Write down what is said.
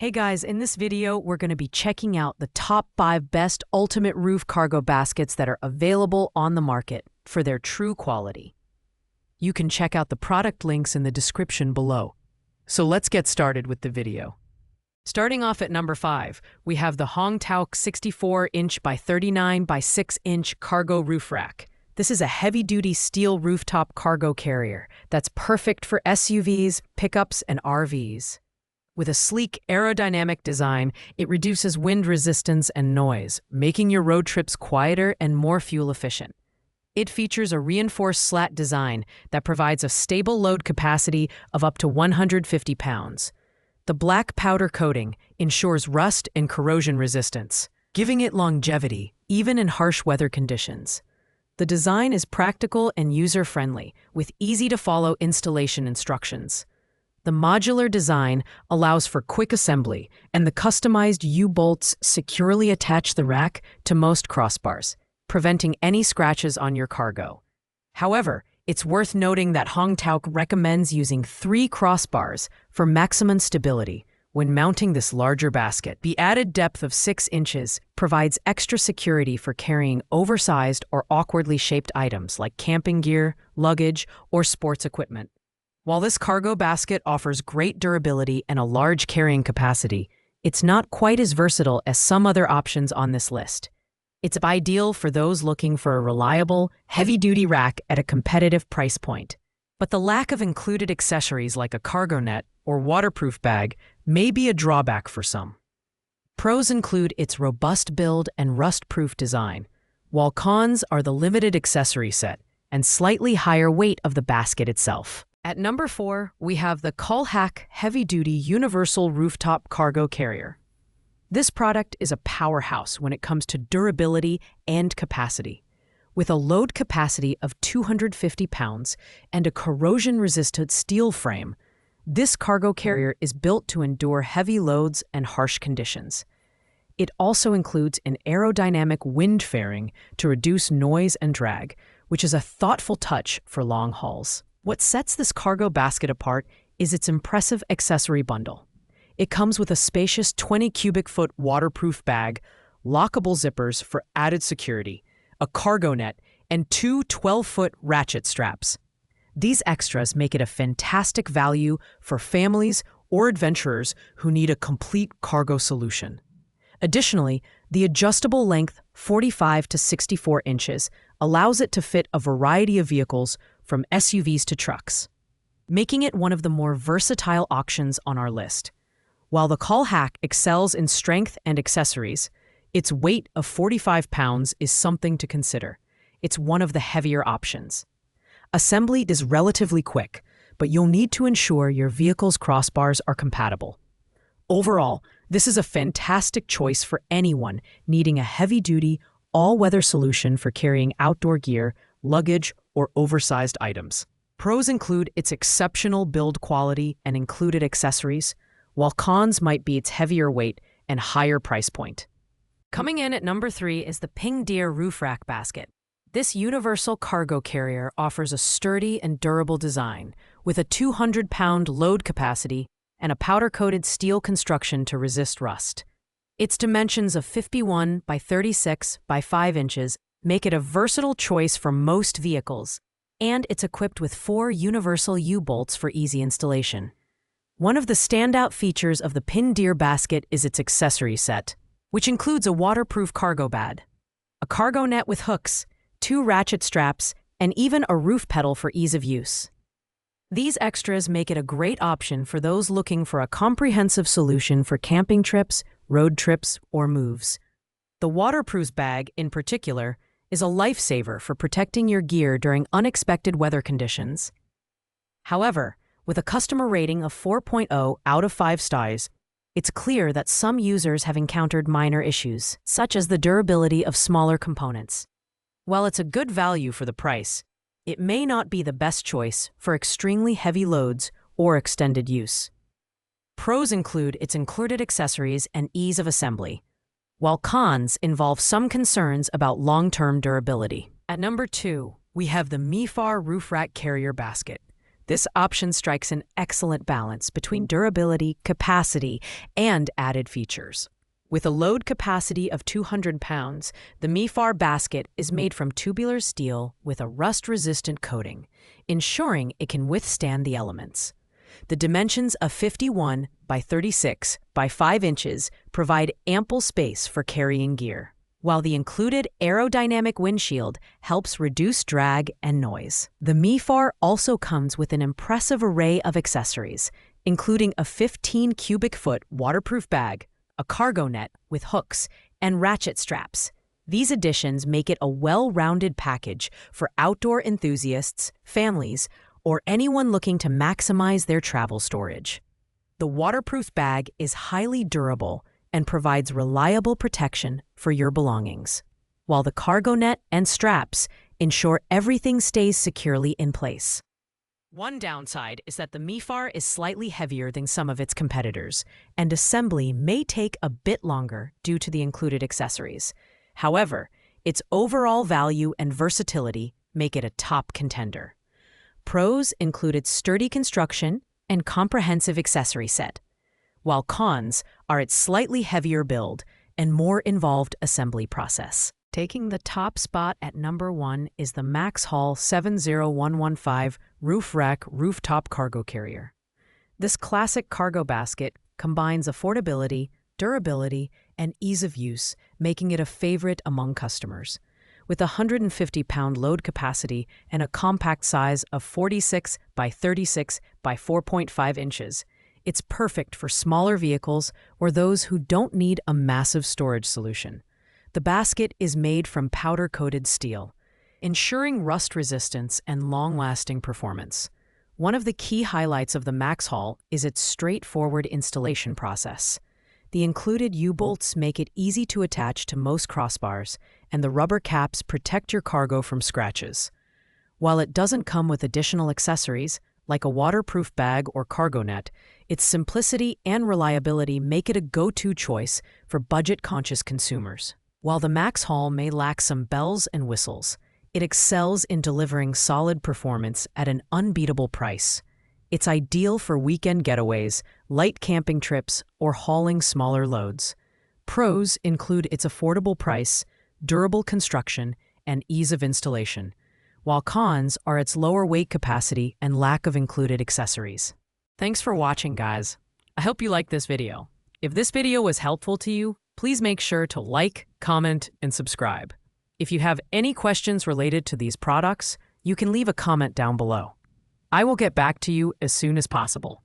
Hey guys, in this video, we're going to be checking out the top 5 best ultimate roof cargo baskets that are available on the market for their true quality. You can check out the product links in the description below. So let's get started with the video. Starting off at number 5, we have the Hongtauk 64-inch by 39 by 6-inch cargo roof rack. This is a heavy-duty steel rooftop cargo carrier that's perfect for SUVs, pickups, and RVs. With a sleek, aerodynamic design, it reduces wind resistance and noise, making your road trips quieter and more fuel efficient. It features a reinforced slat design that provides a stable load capacity of up to 150 pounds. The black powder coating ensures rust and corrosion resistance, giving it longevity, even in harsh weather conditions. The design is practical and user-friendly, with easy-to-follow installation instructions. The modular design allows for quick assembly, and the customized U-bolts securely attach the rack to most crossbars, preventing any scratches on your cargo. However, it's worth noting that Hongtauk recommends using 3 crossbars for maximum stability when mounting this larger basket. The added depth of 6 inches provides extra security for carrying oversized or awkwardly shaped items like camping gear, luggage, or sports equipment. While this cargo basket offers great durability and a large carrying capacity, it's not quite as versatile as some other options on this list. It's ideal for those looking for a reliable, heavy-duty rack at a competitive price point. But the lack of included accessories like a cargo net or waterproof bag may be a drawback for some. Pros include its robust build and rust-proof design, while cons are the limited accessory set and slightly higher weight of the basket itself. At number 4, we have the Luggage Heavy-Duty Universal Rooftop Cargo Carrier. This product is a powerhouse when it comes to durability and capacity. With a load capacity of 250 pounds and a corrosion-resistant steel frame, this cargo carrier is built to endure heavy loads and harsh conditions. It also includes an aerodynamic wind fairing to reduce noise and drag, which is a thoughtful touch for long hauls. What sets this cargo basket apart is its impressive accessory bundle. It comes with a spacious 20 cubic foot waterproof bag, lockable zippers for added security, a cargo net, and 2 12-foot ratchet straps. These extras make it a fantastic value for families or adventurers who need a complete cargo solution. Additionally, the adjustable length, 45 to 64 inches, allows it to fit a variety of vehicles from SUVs to trucks, making it one of the more versatile options on our list. While the Luggage excels in strength and accessories, its weight of 45 pounds is something to consider. It's one of the heavier options. Assembly is relatively quick, but you'll need to ensure your vehicle's crossbars are compatible. Overall, this is a fantastic choice for anyone needing a heavy-duty, all-weather solution for carrying outdoor gear, luggage, or oversized items. Pros include its exceptional build quality and included accessories, while cons might be its heavier weight and higher price point. Coming in at number 3 is the Ping Deer Roof Rack Basket. This universal cargo carrier offers a sturdy and durable design with a 200-pound load capacity and a powder-coated steel construction to resist rust. Its dimensions of 51 by 36 by 5 inches make it a versatile choice for most vehicles, and it's equipped with 4 universal U-bolts for easy installation. One of the standout features of the Ping Deer basket is its accessory set, which includes a waterproof cargo bag, a cargo net with hooks, 2 ratchet straps, and even a roof pedal for ease of use. These extras make it a great option for those looking for a comprehensive solution for camping trips, road trips, or moves. The waterproof bag, in particular, is a lifesaver for protecting your gear during unexpected weather conditions. However, with a customer rating of 4.0 out of 5 stars, it's clear that some users have encountered minor issues, such as the durability of smaller components. While it's a good value for the price, it may not be the best choice for extremely heavy loads or extended use. Pros include its included accessories and ease of assembly, while cons involve some concerns about long-term durability. At number 2, we have the Mifar Roof Rack Carrier Basket. This option strikes an excellent balance between durability, capacity, and added features. With a load capacity of 200 pounds, the MIFAR basket is made from tubular steel with a rust-resistant coating, ensuring it can withstand the elements. The dimensions of 51 by 36 by 5 inches provide ample space for carrying gear, while the included aerodynamic windshield helps reduce drag and noise. The MIFAR also comes with an impressive array of accessories, including a 15 cubic foot waterproof bag, a cargo net with hooks, and ratchet straps. These additions make it a well-rounded package for outdoor enthusiasts, families, or anyone looking to maximize their travel storage. The waterproof bag is highly durable and provides reliable protection for your belongings, while the cargo net and straps ensure everything stays securely in place. One downside is that the MIFAR is slightly heavier than some of its competitors, and assembly may take a bit longer due to the included accessories. However, its overall value and versatility make it a top contender. Pros include its sturdy construction and comprehensive accessory set, while cons are its slightly heavier build and more involved assembly process. Taking the top spot at number 1 is the Maxhaul 70115 Roof Rack Rooftop Cargo Carrier. This classic cargo basket combines affordability, durability, and ease of use, making it a favorite among customers. With a 150-pound load capacity and a compact size of 46 by 36 by 4.5 inches, it's perfect for smaller vehicles or those who don't need a massive storage solution. The basket is made from powder-coated steel, ensuring rust resistance and long-lasting performance. One of the key highlights of the Maxhaul is its straightforward installation process. The included U-bolts make it easy to attach to most crossbars, and the rubber caps protect your cargo from scratches. While it doesn't come with additional accessories, like a waterproof bag or cargo net, its simplicity and reliability make it a go-to choice for budget-conscious consumers. While the Maxhaul may lack some bells and whistles, it excels in delivering solid performance at an unbeatable price. It's ideal for weekend getaways, light camping trips, or hauling smaller loads. Pros include its affordable price, durable construction, and ease of installation, while cons are its lower weight capacity and lack of included accessories. Thanks for watching, guys. I hope you liked this video. If this video was helpful to you, please make sure to like, comment, and subscribe. If you have any questions related to these products, you can leave a comment down below. I will get back to you as soon as possible.